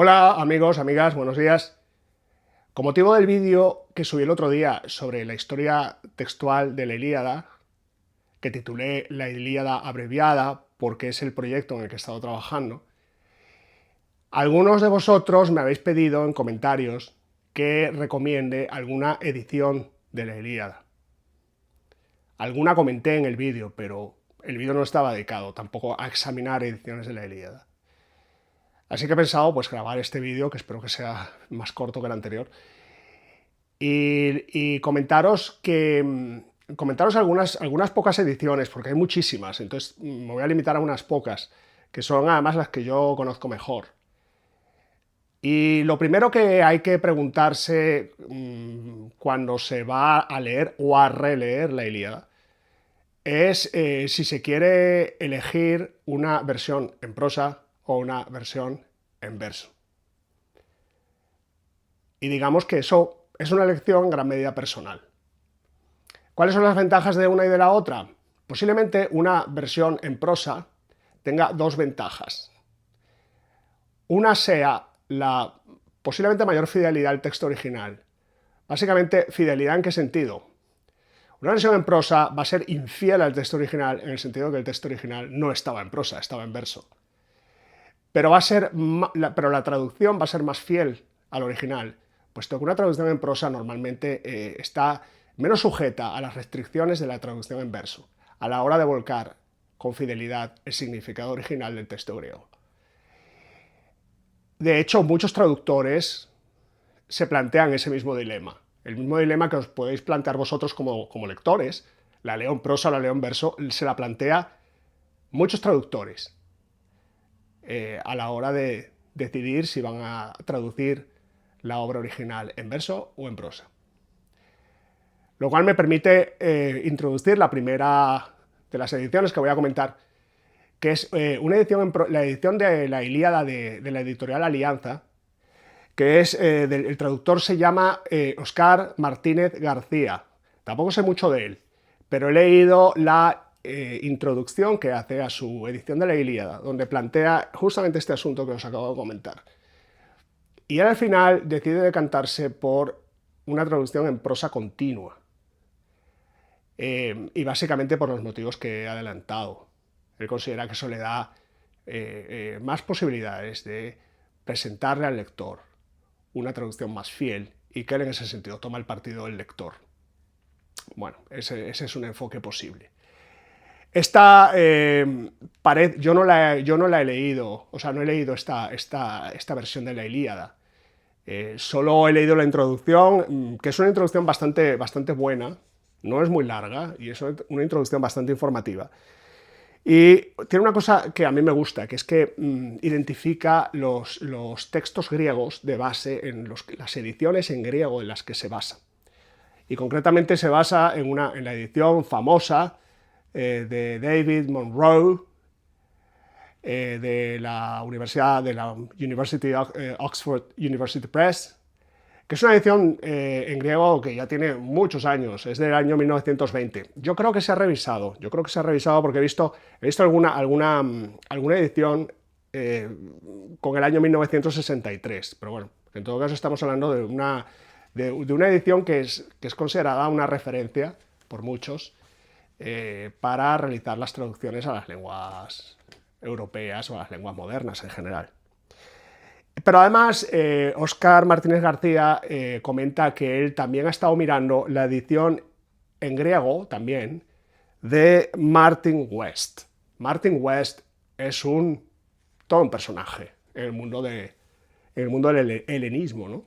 Hola amigos, amigas, buenos días. Con motivo del vídeo que subí el otro día sobre la historia textual de la Ilíada, que titulé La Ilíada abreviada porque es el proyecto en el que he estado trabajando, algunos de vosotros me habéis pedido en comentarios que recomiende alguna edición de la Ilíada. Alguna comenté en el vídeo, pero el vídeo no estaba dedicado tampoco a examinar ediciones de la Ilíada. Así que he pensado pues grabar este vídeo, que espero que sea más corto que el anterior, y comentaros algunas pocas ediciones, porque hay muchísimas, entonces me voy a limitar a unas pocas, que son además las que yo conozco mejor. Y lo primero que hay que preguntarse cuando se va a leer o a releer la Ilíada es si se quiere elegir una versión en prosa o una versión en verso. Y digamos que eso es una elección en gran medida personal. ¿Cuáles son las ventajas de una y de la otra? Posiblemente una versión en prosa tenga dos ventajas. Una sea la posiblemente mayor fidelidad al texto original. Básicamente, ¿fidelidad en qué sentido? Una versión en prosa va a ser infiel al texto original en el sentido de que el texto original no estaba en prosa, estaba en verso. Pero la traducción va a ser más fiel al original, puesto que una traducción en prosa normalmente está menos sujeta a las restricciones de la traducción en verso, a la hora de volcar con fidelidad el significado original del texto griego. De hecho, muchos traductores se plantean ese mismo dilema, el mismo dilema que os podéis plantear vosotros como lectores, la leo en prosa o la leo en verso, se la plantea muchos traductores a la hora de decidir si van a traducir la obra original en verso o en prosa. Lo cual me permite introducir la primera de las ediciones que voy a comentar, que es la edición de la Ilíada de la editorial Alianza, que es, el traductor se llama Óscar Martínez García. Tampoco sé mucho de él, pero he leído la introducción que hace a su edición de la Ilíada, donde plantea justamente este asunto que os acabo de comentar. Y él al final decide decantarse por una traducción en prosa continua. Y básicamente por los motivos que he adelantado. Él considera que eso le da más posibilidades de presentarle al lector una traducción más fiel y que él en ese sentido toma el partido del lector. Bueno, ese es un enfoque posible. Esta pared, yo no la he leído, o sea, no he leído esta versión de la Ilíada. Solo he leído la introducción, que es una introducción bastante buena, no es muy larga, y es una introducción bastante informativa. Y tiene una cosa que a mí me gusta, que es que identifica los textos griegos de base en las ediciones en griego en las que se basa. Y concretamente se basa en la edición famosa de David Monroe, de la Oxford University Press, que es una edición en griego que ya tiene muchos años, es del año 1920. Yo creo que se ha revisado, porque he visto alguna edición con el año 1963, pero bueno, en todo caso estamos hablando de una edición que es considerada una referencia por muchos para realizar las traducciones a las lenguas europeas o a las lenguas modernas en general. Pero además, Óscar Martínez García comenta que él también ha estado mirando la edición en griego, también, de Martin West. Martin West es todo un personaje en el mundo del helenismo, ¿no?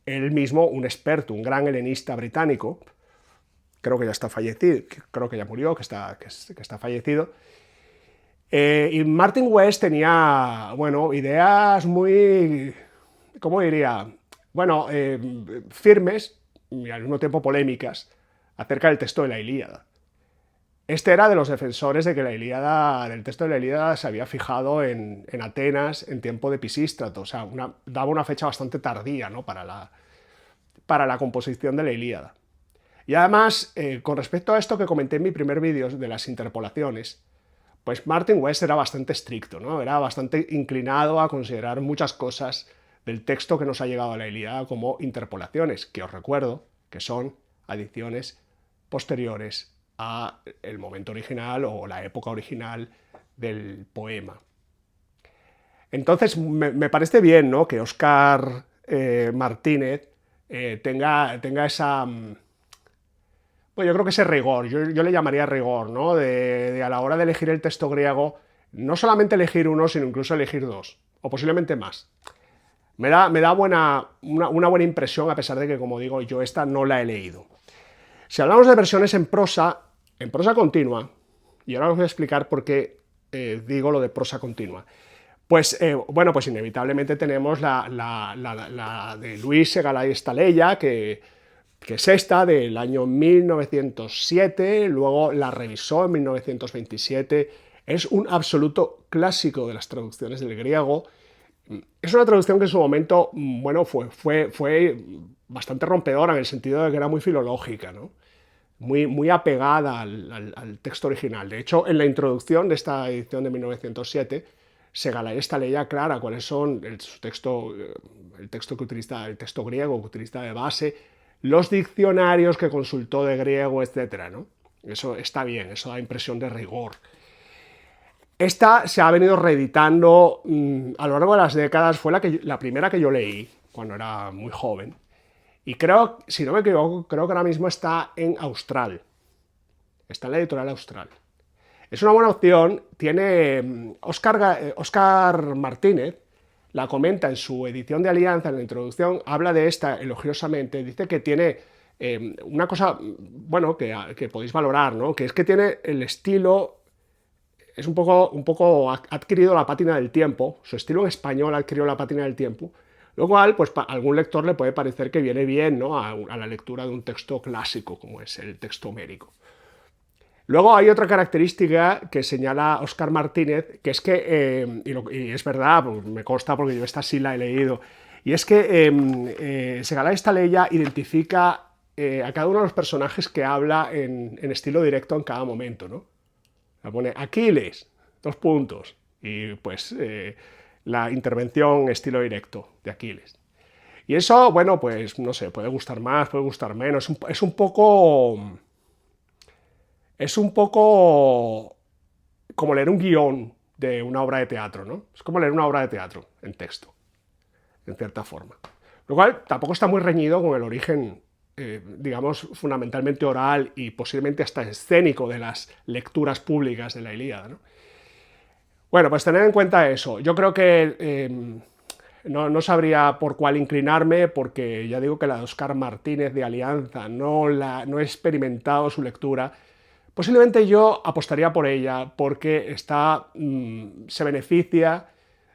Él mismo, un experto, un gran helenista británico, creo que ya está fallecido, creo que ya murió, que está fallecido. Y Martin West tenía, bueno, ideas muy, ¿cómo diría? Bueno, firmes y al mismo tiempo polémicas acerca del texto de la Ilíada. Este era de los defensores de que del texto de la Ilíada se había fijado en Atenas en tiempo de Pisístrato, o sea, daba una fecha bastante tardía, ¿no?, para la composición de la Ilíada. Y además, con respecto a esto que comenté en mi primer vídeo de las interpolaciones, pues Martin West era bastante estricto, ¿no? Era bastante inclinado a considerar muchas cosas del texto que nos ha llegado a la Ilíada como interpolaciones, que os recuerdo que son adiciones posteriores a el momento original o la época original del poema. Entonces, me parece bien, ¿no?, que Óscar Martínez tenga esa... Pues yo creo que ese rigor, yo le llamaría rigor, ¿no?, de a la hora de elegir el texto griego, no solamente elegir uno, sino incluso elegir dos, o posiblemente más. Me da una buena impresión, a pesar de que, como digo, yo esta no la he leído. Si hablamos de versiones en prosa continua, y ahora os voy a explicar por qué digo lo de prosa continua, pues bueno, pues inevitablemente tenemos la de Luis Egalay Estaleya, que es esta, del año 1907, luego la revisó en 1927, es un absoluto clásico de las traducciones del griego. Es una traducción que en su momento, bueno, fue bastante rompedora, en el sentido de que era muy filológica, ¿no?, muy apegada al texto original. De hecho, en la introducción de esta edición de 1907, Egalay Estaleya aclara cuáles son el texto que utiliza, el texto griego que utiliza de base, los diccionarios que consultó de griego, etc., ¿no? Eso está bien, eso da impresión de rigor. Esta se ha venido reeditando a lo largo de las décadas, fue la primera que yo leí cuando era muy joven. Y creo, si no me equivoco, creo que ahora mismo está en Austral. Está en la editorial Austral. Es una buena opción. Tiene Óscar Martínez, la comenta en su edición de Alianza, en la introducción, habla de esta elogiosamente. Dice que tiene una cosa, bueno, que podéis valorar, ¿no?, que es que tiene el estilo... Es un poco ha adquirido la pátina del tiempo, su estilo en español ha adquirido la pátina del tiempo, lo cual, pues, a algún lector le puede parecer que viene bien, ¿no?, a la lectura de un texto clásico, como es el texto homérico. Luego hay otra característica que señala Óscar Martínez, que es que, y es verdad, pues me consta porque yo esta sí la he leído, y es que Egalay Estaleya identifica a cada uno de los personajes que habla en estilo directo en cada momento, ¿no? La pone Aquiles, 2 puntos, y pues la intervención estilo directo de Aquiles. Y eso, bueno, pues no sé, puede gustar más, puede gustar menos, es un poco como leer un guión de una obra de teatro, ¿no? Es como leer una obra de teatro en texto, en cierta forma. Lo cual tampoco está muy reñido con el origen, digamos, fundamentalmente oral y posiblemente hasta escénico de las lecturas públicas de la Ilíada, ¿no? Bueno, pues tener en cuenta eso. Yo creo que no sabría por cuál inclinarme, porque ya digo que la de Óscar Martínez de Alianza no he experimentado su lectura. Posiblemente yo apostaría por ella, porque se beneficia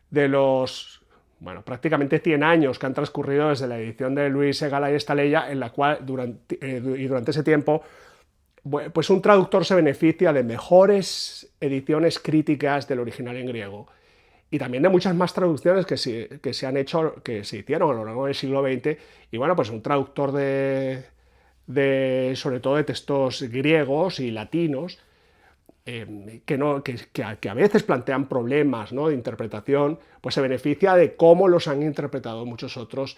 de los, bueno, prácticamente 100 años que han transcurrido desde la edición de Luis Egalay Estaleya, en la cual durante ese tiempo, pues un traductor se beneficia de mejores ediciones críticas del original en griego, y también de muchas más traducciones que se han hecho, que se hicieron a lo largo del siglo XX, y bueno, pues un traductor sobre todo de textos griegos y latinos, que a veces plantean problemas, ¿no?, de interpretación, pues se beneficia de cómo los han interpretado muchos otros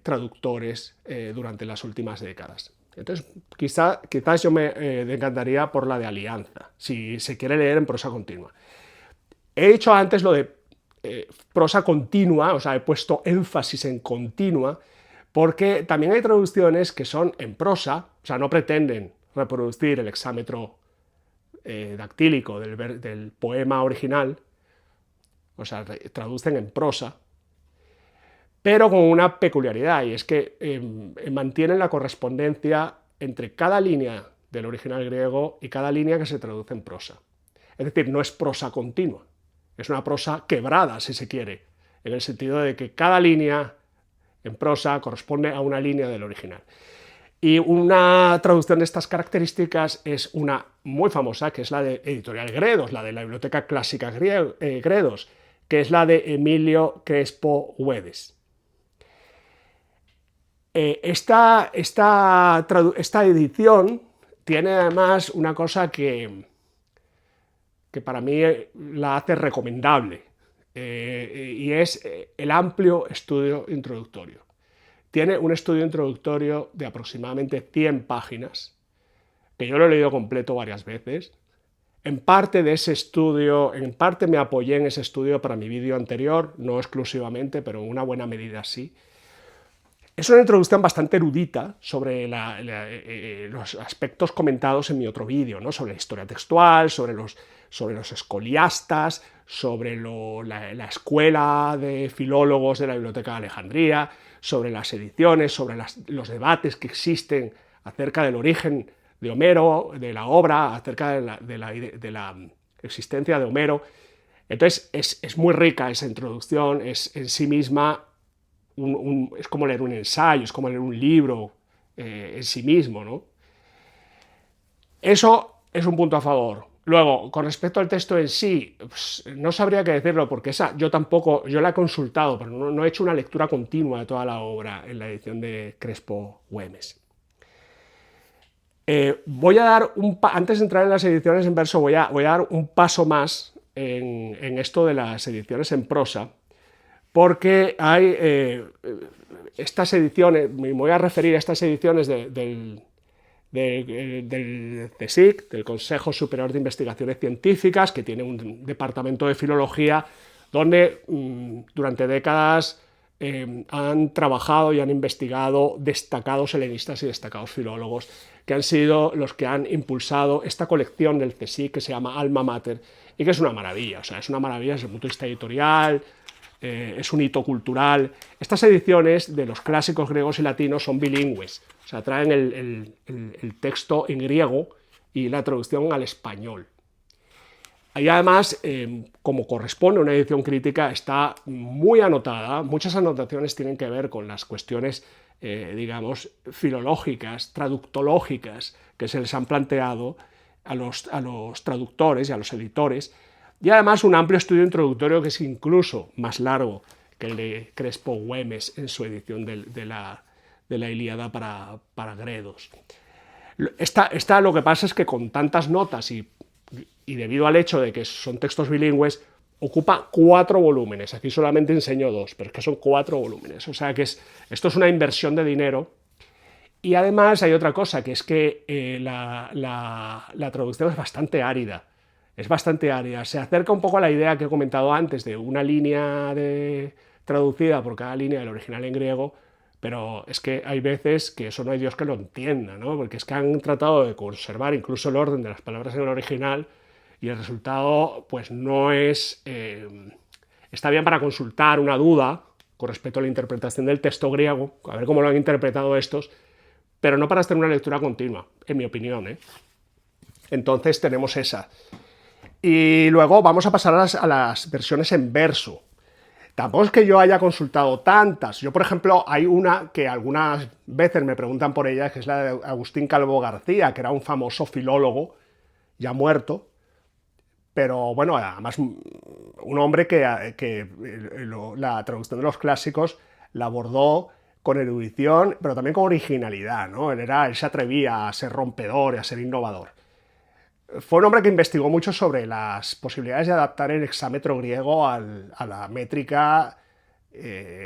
traductores durante las últimas décadas. Entonces, quizás yo me decantaría por la de Alianza, si se quiere leer en prosa continua. He dicho antes lo de prosa continua, o sea, he puesto énfasis en continua, porque también hay traducciones que son en prosa, o sea, no pretenden reproducir el hexámetro dactílico del poema original, o sea, traducen en prosa, pero con una peculiaridad, y es que mantienen la correspondencia entre cada línea del original griego y cada línea que se traduce en prosa. Es decir, no es prosa continua, es una prosa quebrada, si se quiere, en el sentido de que cada línea en prosa corresponde a una línea del original. Y una traducción de estas características es una muy famosa, que es la de Editorial Gredos, la de la Biblioteca Clásica Gredos, que es la de Emilio Crespo Guedes. Esta edición tiene además una cosa que para mí la hace recomendable, y es el amplio estudio introductorio. Tiene un estudio introductorio de aproximadamente 100 páginas, que yo lo he leído completo varias veces. En parte de ese estudio, en parte me apoyé en ese estudio para mi vídeo anterior, no exclusivamente, pero en una buena medida sí. Es una introducción bastante erudita sobre los aspectos comentados en mi otro vídeo, ¿no? Sobre la historia textual, sobre los escoliastas, sobre la escuela de filólogos de la Biblioteca de Alejandría, sobre las ediciones, sobre los debates que existen acerca del origen de Homero, de la obra, acerca de la existencia de Homero. Entonces es muy rica esa introducción, es en sí misma es como leer un ensayo, es como leer un libro en sí mismo, ¿no? Eso es un punto a favor. Luego, con respecto al texto en sí, pues, no sabría qué decirlo, porque esa yo la he consultado, pero no he hecho una lectura continua de toda la obra en la edición de Crespo Güemes. Voy a dar antes de entrar en las ediciones en verso, voy a dar un paso más en esto de las ediciones en prosa, porque hay estas ediciones, me voy a referir a estas ediciones del CSIC, del Consejo Superior de Investigaciones Científicas, que tiene un departamento de filología donde durante décadas han trabajado y han investigado destacados helenistas y destacados filólogos, que han sido los que han impulsado esta colección del CSIC que se llama Alma Mater y que es una maravilla, o sea, es una maravilla desde el punto de vista editorial, es un hito cultural. Estas ediciones de los clásicos griegos y latinos son bilingües, o sea, traen el texto en griego y la traducción al español. Y además, como corresponde a una edición crítica, está muy anotada. Muchas anotaciones tienen que ver con las cuestiones, digamos, filológicas, traductológicas, que se les han planteado a los traductores y a los editores. Y además un amplio estudio introductorio que es incluso más largo que el de Crespo Güemes en su edición de la Ilíada para Gredos. Lo que pasa es que con tantas notas y debido al hecho de que son textos bilingües, ocupa 4 volúmenes. Aquí solamente enseño 2, pero es que son 4 volúmenes. O sea que esto es una inversión de dinero. Y además hay otra cosa, que es que la traducción es bastante árida. Es bastante árida. Se acerca un poco a la idea que he comentado antes de una línea traducida por cada línea del original en griego, pero es que hay veces que eso no hay Dios que lo entienda, ¿no? Porque es que han tratado de conservar incluso el orden de las palabras en el original y el resultado pues no es... está bien para consultar una duda con respecto a la interpretación del texto griego, a ver cómo lo han interpretado estos, pero no para hacer una lectura continua, en mi opinión, ¿eh? Entonces tenemos esa. Y luego vamos a pasar a las versiones en verso. Tampoco es que yo haya consultado tantas. Yo, por ejemplo, hay una que algunas veces me preguntan por ella, que es la de Agustín Calvo García, que era un famoso filólogo, ya muerto, pero bueno, además un hombre que la traducción de los clásicos la abordó con erudición, pero también con originalidad, ¿no? Él se atrevía a ser rompedor y a ser innovador. Fue un hombre que investigó mucho sobre las posibilidades de adaptar el hexámetro griego a la métrica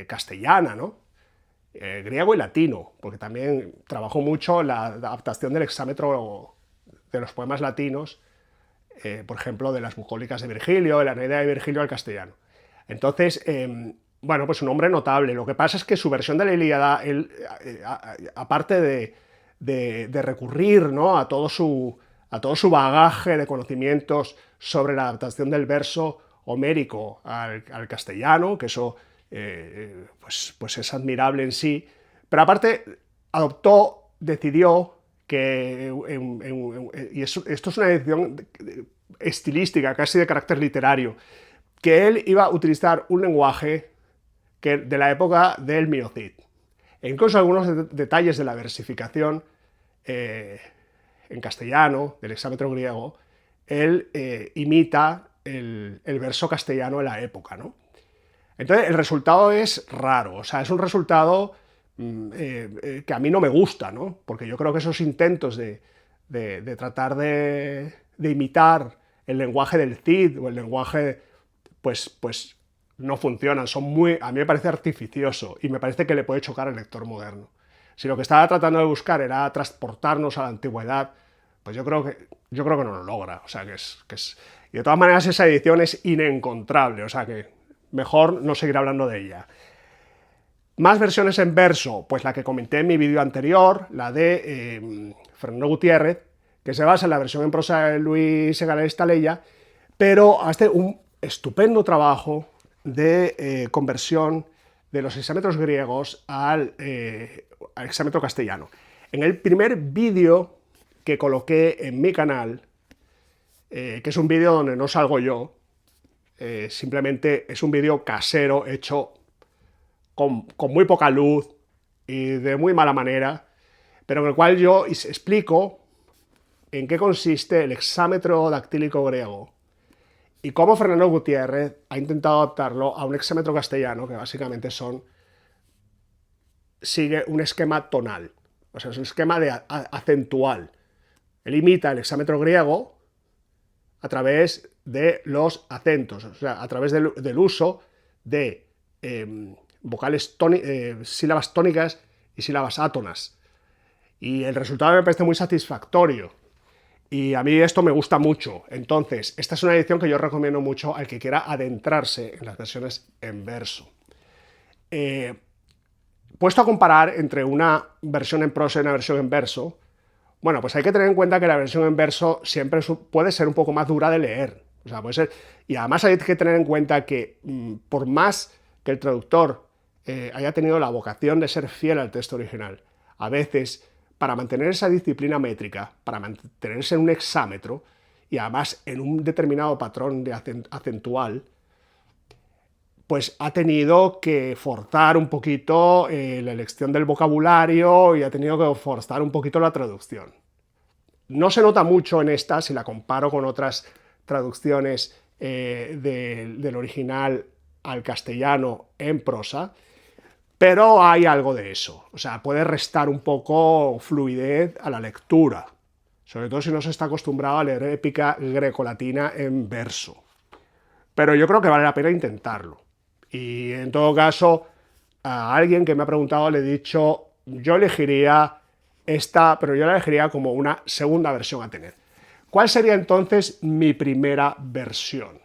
castellana, ¿no? Griego y latino, porque también trabajó mucho la adaptación del hexámetro de los poemas latinos, por ejemplo, de las bucólicas de Virgilio, de la Eneida de Virgilio al castellano. Entonces, bueno, pues un hombre notable. Lo que pasa es que su versión de la Ilíada, él, aparte de recurrir, ¿no?, a todo su bagaje de conocimientos sobre la adaptación del verso homérico al castellano, que eso pues es admirable en sí, pero aparte decidió que, y esto es una decisión estilística, casi de carácter literario, que él iba a utilizar un lenguaje de la época del Miocid. E incluso algunos detalles de la versificación en castellano, del hexámetro griego, él imita el verso castellano de la época, ¿no? Entonces, el resultado es raro, o sea, es un resultado que a mí no me gusta, ¿no? Porque yo creo que esos intentos de tratar de imitar el lenguaje del Cid o el lenguaje, pues no funcionan, son muy, a mí me parece artificioso y me parece que le puede chocar al lector moderno. Si lo que estaba tratando de buscar era transportarnos a la antigüedad, pues yo creo que no lo logra. O sea, y de todas maneras esa edición es inencontrable, o sea que mejor no seguir hablando de ella. Más versiones en verso, pues la que comenté en mi vídeo anterior, la de Fernando Gutiérrez, que se basa en la versión en prosa de Luis Segarra Taleya, pero hace un estupendo trabajo de conversión de los hexámetros griegos al hexámetro castellano. En el primer vídeo que coloqué en mi canal, que es un vídeo donde no salgo yo, simplemente es un vídeo casero hecho con muy poca luz y de muy mala manera, pero en el cual yo explico en qué consiste el hexámetro dactílico griego y cómo Fernando Gutiérrez ha intentado adaptarlo a un hexámetro castellano que básicamente sigue un esquema tonal, o sea, es un esquema acentual. Él imita el hexámetro griego a través de los acentos, o sea, a través del uso de sílabas tónicas y sílabas átonas. Y el resultado me parece muy satisfactorio. Y a mí esto me gusta mucho. Entonces, esta es una edición que yo recomiendo mucho al que quiera adentrarse en las versiones en verso. Puesto a comparar entre una versión en prosa y una versión en verso, bueno, pues hay que tener en cuenta que la versión en verso siempre puede ser un poco más dura de leer. O sea, puede ser. Y además hay que tener en cuenta que por más que el traductor haya tenido la vocación de ser fiel al texto original, a veces, para mantener esa disciplina métrica, para mantenerse en un hexámetro, y además en un determinado patrón de acentual, pues ha tenido que forzar un poquito la elección del vocabulario y ha tenido que forzar un poquito la traducción. No se nota mucho en esta si la comparo con otras traducciones del original al castellano en prosa, pero hay algo de eso. O sea, puede restar un poco fluidez a la lectura, sobre todo si no se está acostumbrado a leer épica grecolatina en verso. Pero yo creo que vale la pena intentarlo. Y en todo caso, a alguien que me ha preguntado le he dicho, yo elegiría esta, pero yo la elegiría como una segunda versión a tener. ¿Cuál sería entonces mi primera versión?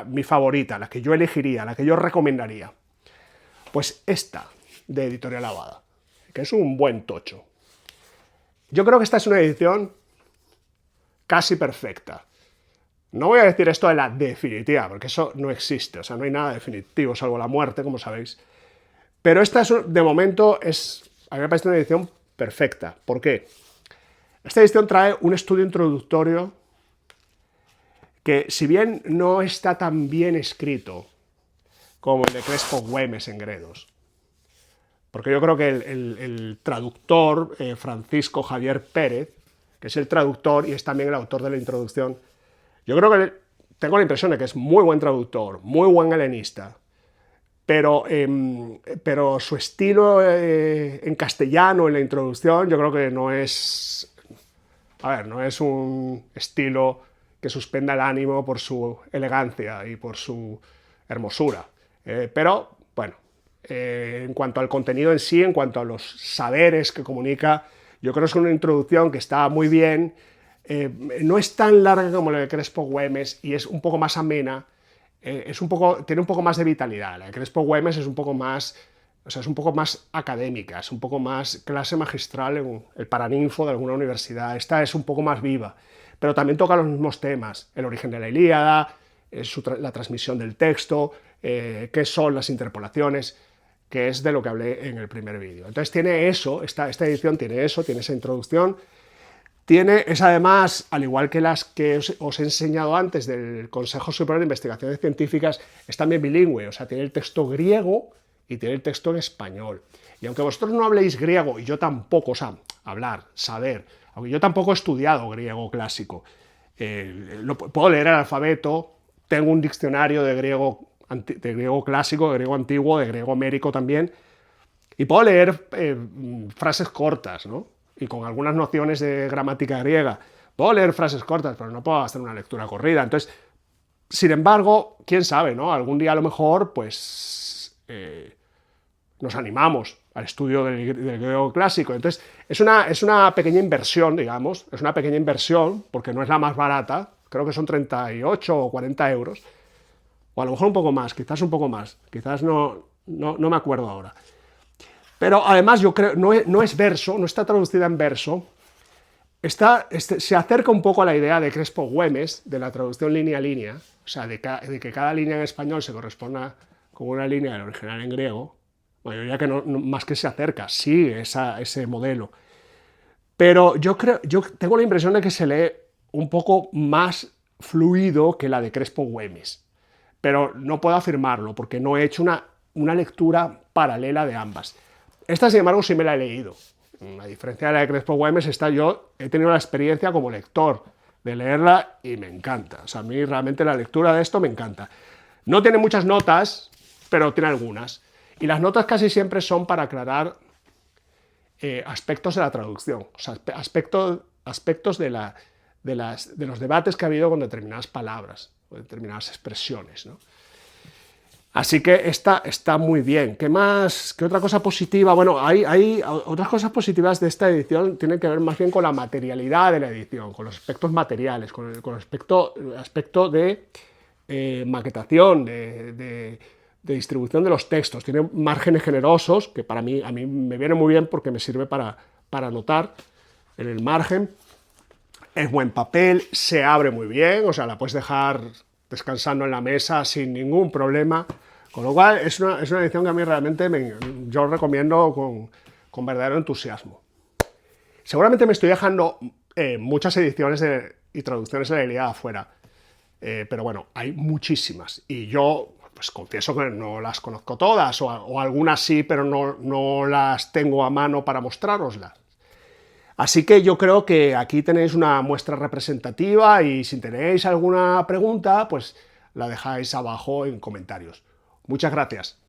Mi favorita, la que yo elegiría, la que yo recomendaría. Pues esta, de Editorial Abada, que es un buen tocho. Yo creo que esta es una edición casi perfecta. No voy a decir esto de la definitiva, porque eso no existe, o sea, no hay nada definitivo, salvo la muerte, como sabéis. Pero esta, de momento, a mí me parece una edición perfecta. ¿Por qué? Esta edición trae un estudio introductorio que, si bien no está tan bien escrito como el de Crespo Güemes en Gredos, porque yo creo que el traductor, Francisco Javier Pérez, que es el traductor y es también el autor de la introducción, yo creo que tengo la impresión de que es muy buen traductor, muy buen helenista, pero su estilo en castellano, en la introducción, yo creo que no es un estilo que suspenda el ánimo por su elegancia y por su hermosura. Pero, bueno, en cuanto al contenido en sí, en cuanto a los saberes que comunica, yo creo que es una introducción que está muy bien. No es tan larga como la de Crespo Güemes y es un poco más amena, tiene un poco más de vitalidad. La de Crespo Güemes es un poco más, o sea, es un poco más académica, es un poco más clase magistral en el paraninfo de alguna universidad. Esta es un poco más viva, pero también toca los mismos temas: el origen de la Ilíada, la transmisión del texto, qué son las interpolaciones, que es de lo que hablé en el primer vídeo. Entonces tiene eso, esta edición tiene eso, tiene esa introducción. Es además, al igual que las que os he enseñado antes del Consejo Superior de Investigaciones Científicas, es también bilingüe, o sea, tiene el texto griego y tiene el texto en español. Y aunque vosotros no habléis griego, y yo tampoco, o sea, saber, aunque yo tampoco he estudiado griego clásico, puedo leer el alfabeto, tengo un diccionario de griego clásico, de griego antiguo, de griego homérico también, y puedo leer frases cortas, ¿no? Y con algunas nociones de gramática griega. Puedo leer frases cortas, pero no puedo hacer una lectura corrida. Entonces, Sin embargo, quién sabe, ¿no? Algún día a lo mejor, pues, nos animamos al estudio del griego clásico. Entonces, es una pequeña inversión, digamos, es una pequeña inversión, porque no es la más barata, creo que son 38 o 40 euros, o a lo mejor un poco más, quizás no me acuerdo ahora. Pero además yo creo, no es verso, no está traducida en verso, se acerca un poco a la idea de Crespo Güemes, de la traducción línea a línea, o sea, de que cada línea en español se corresponda con una línea del original en griego. Bueno, yo diría que más que se acerca, sigue ese modelo. Pero yo tengo la impresión de que se lee un poco más fluido que la de Crespo Güemes. Pero no puedo afirmarlo, porque no he hecho una lectura paralela de ambas. Esta, sin embargo, sí me la he leído. A diferencia de la de Crespo Güemes, yo he tenido la experiencia como lector de leerla y me encanta. O sea, a mí realmente la lectura de esto me encanta. No tiene muchas notas, pero tiene algunas. Y las notas casi siempre son para aclarar aspectos de la traducción, o sea, aspectos de los debates que ha habido con determinadas palabras o determinadas expresiones, ¿no? Así que está muy bien. ¿Qué más? ¿Qué otra cosa positiva? Bueno, hay otras cosas positivas de esta edición, tienen que ver más bien con la materialidad de la edición, con los aspectos materiales, con el aspecto de maquetación, de distribución de los textos. Tiene márgenes generosos, que a mí me viene muy bien porque me sirve para anotar en el margen. Es buen papel, se abre muy bien, o sea, la puedes dejar descansando en la mesa sin ningún problema, con lo cual es una edición que a mí realmente yo recomiendo con verdadero entusiasmo. Seguramente me estoy dejando muchas ediciones y traducciones de la Ilíada afuera, pero bueno, hay muchísimas, y yo pues confieso que no las conozco todas, o algunas sí, pero no las tengo a mano para mostrároslas. Así que yo creo que aquí tenéis una muestra representativa, y si tenéis alguna pregunta, pues la dejáis abajo en comentarios. Muchas gracias.